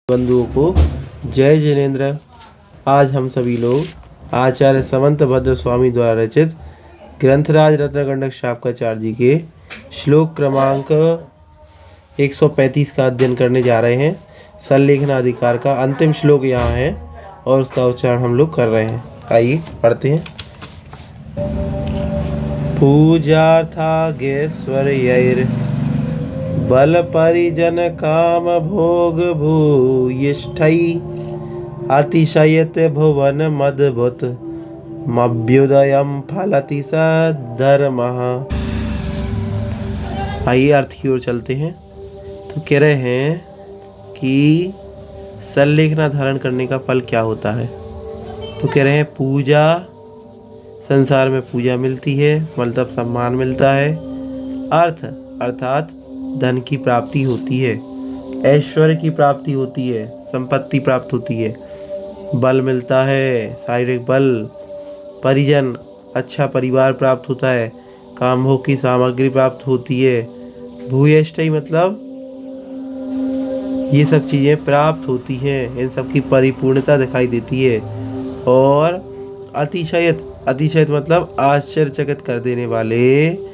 बंधुओं को जय जिनेन्द्र। आज हम सभी लोग आचार्य समंत भद्र स्वामी द्वारा रचित ग्रंथराज रत्नगंडक शापकाचार्य जी के श्लोक क्रमांक 135 का अध्ययन करने जा रहे हैं। संलेखनाधिकार का अंतिम श्लोक यहाँ है और उसका उच्चारण हम लोग कर रहे हैं। आइए पढ़ते हैं। पूजार्थागैश्वर्यैर् बल परिजन काम भोग भूयिष्ठै अतिशयत भुवन मद्भुत मभ्युदयम फलति सद्धर्मः। आइए अर्थ की ओर चलते हैं। तो कह रहे हैं कि संलेखना धारण करने का फल क्या होता है। तो कह रहे हैं पूजा, संसार में पूजा मिलती है मतलब सम्मान मिलता है। अर्थ अर्थात धन की प्राप्ति होती है, ऐश्वर्य की प्राप्ति होती है, संपत्ति प्राप्त होती है, बल मिलता है, शारीरिक बल, परिजन अच्छा परिवार प्राप्त होता है, कामभोग की सामग्री प्राप्त होती है, भूयिष्ठै मतलब ये सब चीज़ें प्राप्त होती हैं, इन सब की परिपूर्णता दिखाई देती है। और अतिशयत मतलब आश्चर्यचकित कर देने वाले,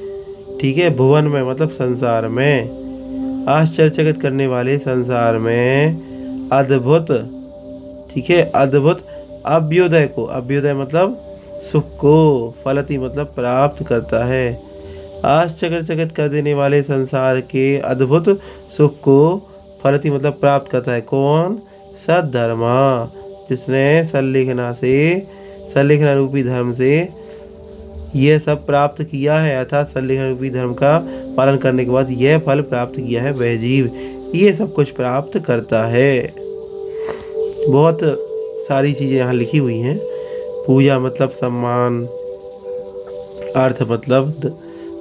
ठीक है, भुवन में मतलब संसार में, आश्चर्यचकित करने वाले संसार में अद्भुत, ठीक है, अद्भुत अभ्युदय को, अभ्युदय मतलब सुख को, फलति मतलब प्राप्त करता है। आश्चर्यचकित कर देने वाले संसार के अद्भुत सुख को फलति मतलब प्राप्त करता है। कौन? सद्धर्मा, जिसने संलेखना रूपी धर्म से यह सब प्राप्त किया है, अर्थात संलेखन रूपी धर्म का पालन करने के बाद यह फल प्राप्त किया है, वह जीव ये सब कुछ प्राप्त करता है। बहुत सारी चीज़ें यहाँ लिखी हुई हैं। पूजा मतलब सम्मान, अर्थ मतलब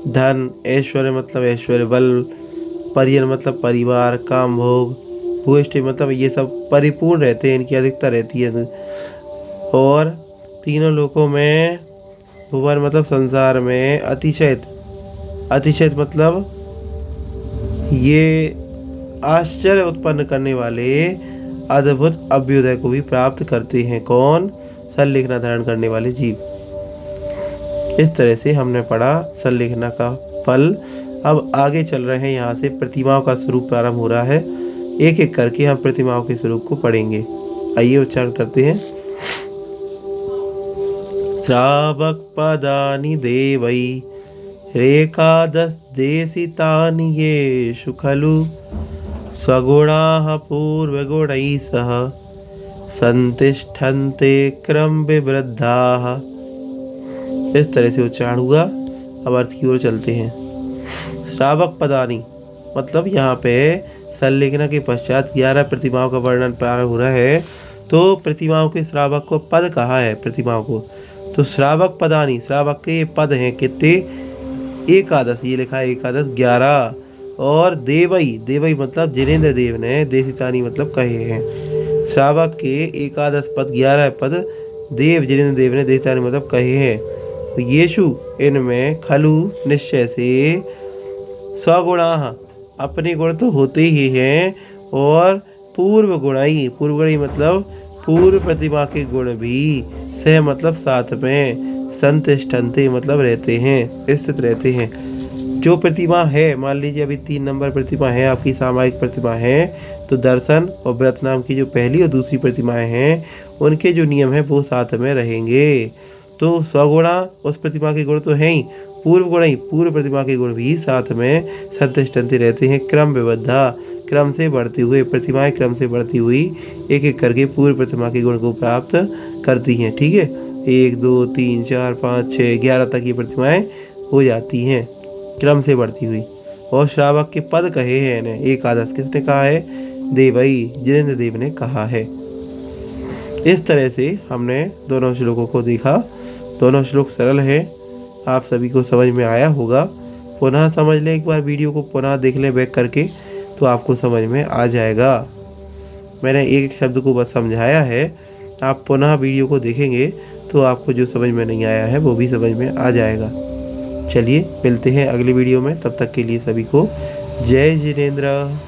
धन, ऐश्वर्य मतलब ऐश्वर्य, बल, परिजन मतलब परिवार, काम भोग, भूयिष्ठ मतलब ये सब परिपूर्ण रहते हैं, इनकी अधिकता रहती है। और तीनों लोकों में, भुवन मतलब संसार में, अतिशयत मतलब ये आश्चर्य उत्पन्न करने वाले अद्भुत अभ्युदय को भी प्राप्त करते हैं। कौन? संलेखना धारण करने वाले जीव। इस तरह से हमने पढ़ा संलेखना का फल। अब आगे चल रहे हैं, यहाँ से प्रतिमाओं का स्वरूप प्रारंभ हो रहा है। एक एक करके हम प्रतिमाओं के स्वरूप को पढ़ेंगे। आइए उच्चारण करते हैं। श्रावक पदानि देवै रेकादश देशितानि येषु खलु स्वगुणाः पूर्वगुणैः सह संतिष्ठन्ते क्रम विवृद्धाः। इस तरह से उच्चारण हुआ। अब अर्थ की ओर चलते हैं। श्रावक पदानि मतलब यहाँ पे संलेखना के पश्चात 11 प्रतिमाओं का वर्णन प्रारंभ हो रहा है। तो प्रतिमाओं के श्रावक को पद कहा है प्रतिमाओं को। तो श्रावक पदानि, श्रावक के पद हैं कितने? एकादश, ये लिखा है एकादश, 11। और देवई मतलब जिनेन्द्र देव ने, देशितानि मतलब कहे हैं। श्रावक के एकादश पद, 11 पद देव, जिनेन्द्र देव ने, देशितानि मतलब कहे हैं। तो येषु इनमें, खलु निश्चय से, स्वगुणाः अपने गुण तो होते ही हैं, और पूर्व गुणाई मतलब पूर्व प्रतिमा के गुण भी, सह मतलब साथ में, संतिष्ठन्ते मतलब रहते हैं, स्थित रहते हैं। जो प्रतिमा है, मान लीजिए अभी 3 नंबर प्रतिमा है आपकी, सामायिक प्रतिमा है, तो दर्शन और व्रत नाम की जो पहली और दूसरी प्रतिमाएं हैं, उनके जो नियम है वो साथ में रहेंगे। तो स्वगुणा उस प्रतिमा के गुण तो हैं ही, पूर्व प्रतिमा के गुण भी साथ में संतिष्ठन्ते रहते हैं। क्रम विबद्धा, क्रम से बढ़ती हुई प्रतिमाएं, क्रम से बढ़ती हुई एक एक करके पूर्व प्रतिमा के गुण को प्राप्त करती हैं। ठीक है, 1 2 3 4 5 6 11 तक ये प्रतिमाएं हो जाती हैं क्रम से बढ़ती हुई। और श्रावक के पद कहे हैं इन्हें एकादश, किसने कहा है? देवई, जिनेन्द्र देव ने कहा है। इस तरह से हमने दोनों श्लोकों को देखा। दोनों श्लोक सरल है, आप सभी को समझ में आया होगा। पुनः समझ लें, एक बार वीडियो को पुनः देख लें बैक करके, तो आपको समझ में आ जाएगा। मैंने एक शब्द को बस समझाया है, आप पुनः वीडियो को देखेंगे तो आपको जो समझ में नहीं आया है वो भी समझ में आ जाएगा। चलिए मिलते हैं अगली वीडियो में, तब तक के लिए सभी को जय जिनेन्द्र।